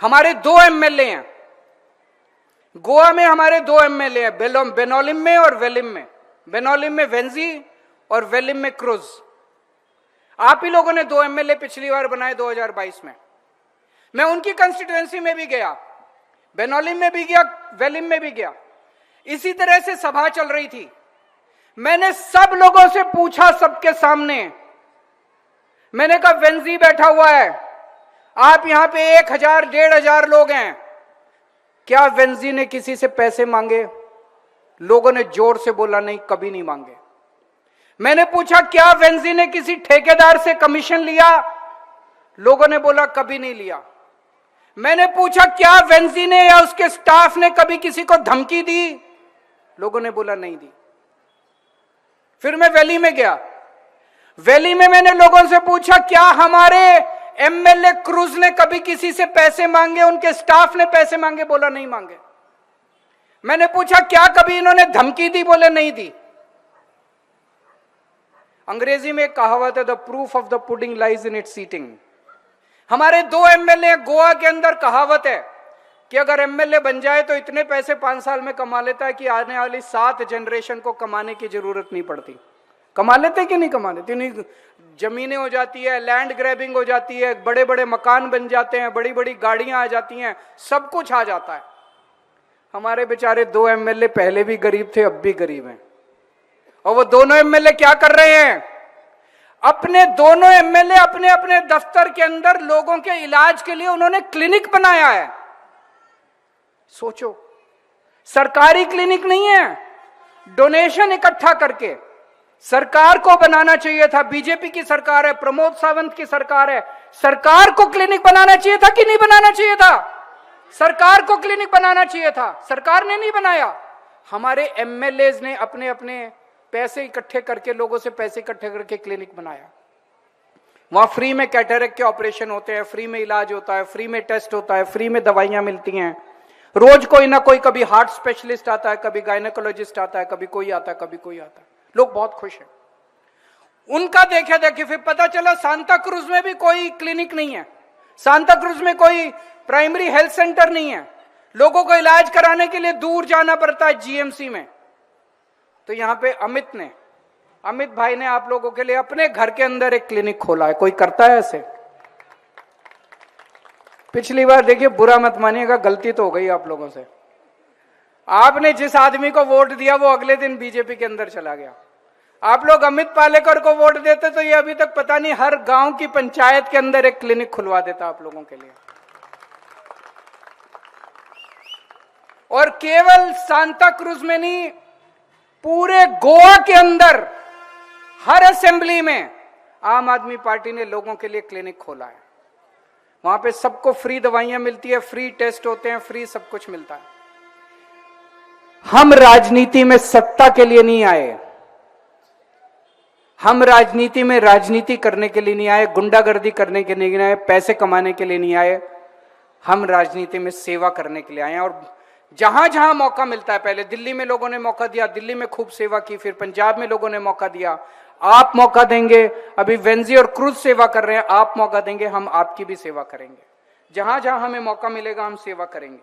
हमारे 2 एमएलए हैं गोवा में, हमारे 2 एमएलए हैं, बेनोलिम में और वेलिम में। बेनोलिम में वेंजी और वेलिम में क्रूज। आप ही लोगों ने 2 एमएलए पिछली बार बनाए 2022 में। मैं उनकी कंस्टिट्यूएंसी में भी गया, बेनोलिम में भी गया, वेलिम में भी गया। इसी तरह से सभा चल रही थी। मैंने सब लोगों से पूछा, सबके सामने मैंने कहा वेंजी बैठा हुआ है, आप यहां पे 1000 1500 लोग हैं, क्या वेंजी ने किसी से पैसे मांगे? लोगों ने जोर से बोला नहीं, कभी नहीं मांगे। मैंने पूछा क्या वेंजी ने किसी ठेकेदार से कमीशन लिया? लोगों ने बोला कभी नहीं लिया। मैंने पूछा क्या वेंजी ने या उसके स्टाफ ने कभी किसी को धमकी दी? लोगों ने बोला नहीं दी। फिर मैं वैली में गया। वैली में मैंने लोगों से पूछा क्या हमारे एमएलए क्रूज ने कभी किसी से पैसे मांगे, उनके स्टाफ ने पैसे मांगे? बोला नहीं मांगे। मैंने पूछा क्या कभी इन्होंने धमकी दी? बोले नहीं दी। अंग्रेजी में एक कहावत है, the proof of the pudding lies in its eating. हमारे 2 एमएलए गोवा के अंदर कहावत है कि अगर एमएलए बन जाए तो इतने पैसे 5 साल में कमा लेता है कि आने वाली 7 जनरेशन को कमाने की जरूरत नहीं पड़ती। कमा लेते कि नहीं कमा लेते? नहीं, जमीनें हो जाती है, लैंड ग्रैबिंग हो जाती है, बड़े बड़े मकान बन जाते हैं, बड़ी बड़ी गाड़ियां आ जाती हैं, सब कुछ आ जाता है। हमारे बेचारे 2 एमएलए पहले भी गरीब थे, अब भी गरीब हैं। और वो दोनों एमएलए क्या कर रहे हैं? अपने दोनों एमएलए अपने अपने दफ्तर के अंदर लोगों के इलाज के लिए उन्होंने क्लिनिक बनाया है। सोचो, सरकारी क्लिनिक नहीं है, डोनेशन इकट्ठा करके। सरकार को बनाना चाहिए था, बीजेपी की सरकार है, प्रमोद सावंत की सरकार है, सरकार को क्लिनिक बनाना चाहिए था कि नहीं बनाना चाहिए था? सरकार को क्लिनिक बनाना चाहिए था, सरकार ने नहीं बनाया। हमारे एमएलए ने अपने अपने पैसे इकट्ठे करके, लोगों से पैसे इकट्ठे करके क्लिनिक बनाया। वहां फ्री में कैटरेक्ट के ऑपरेशन होते हैं, फ्री में इलाज होता है, फ्री में टेस्ट होता है, फ्री में दवाइयां मिलती हैं। रोज कोई ना कोई, कभी हार्ट स्पेशलिस्ट आता है, कभी गायनेकोलॉजिस्ट आता है, कभी कोई आता है, कभी कोई आता है। लोग बहुत खुश हैं। उनका देखे फिर पता चला सांता क्रूज में भी कोई क्लिनिक नहीं है, सांता क्रूज में कोई प्राइमरी हेल्थ सेंटर नहीं है। लोगों को इलाज कराने के लिए दूर जाना पड़ता है जीएमसी में। तो यहां पे अमित भाई ने आप लोगों के लिए अपने घर के अंदर एक क्लिनिक खोला है। कोई करता है ऐसे? पिछली बार देखिए, बुरा मत मानिएगा, गलती तो हो गई आप लोगों से। आपने जिस आदमी को वोट दिया वो अगले दिन बीजेपी के अंदर चला गया। आप लोग अमित पालेकर को वोट देते तो ये अभी तक पता नहीं हर गांव की पंचायत के अंदर एक क्लिनिक खुलवा देता आप लोगों के लिए। और केवल सांता क्रूज में नहीं, पूरे गोवा के अंदर हर असेंबली में आम आदमी पार्टी ने लोगों के लिए क्लिनिक खोला है। वहां पे सबको फ्री दवाइयां मिलती है, फ्री टेस्ट होते हैं, फ्री सब कुछ मिलता है। हम राजनीति में सत्ता के लिए नहीं आए, हम राजनीति में राजनीति करने के लिए नहीं आए, गुंडागर्दी करने के लिए नहीं आए, पैसे कमाने के लिए नहीं आए। हम राजनीति में सेवा करने के लिए आए हैं। और जहां जहां मौका मिलता है, पहले दिल्ली में लोगों ने मौका दिया, दिल्ली में खूब सेवा की, फिर पंजाब में लोगों ने मौका दिया, आप मौका देंगे। अभी वेंजी और क्रूज सेवा कर रहे हैं, आप मौका देंगे, हम आपकी भी सेवा करेंगे। जहां जहां हमें मौका मिलेगा हम सेवा करेंगे।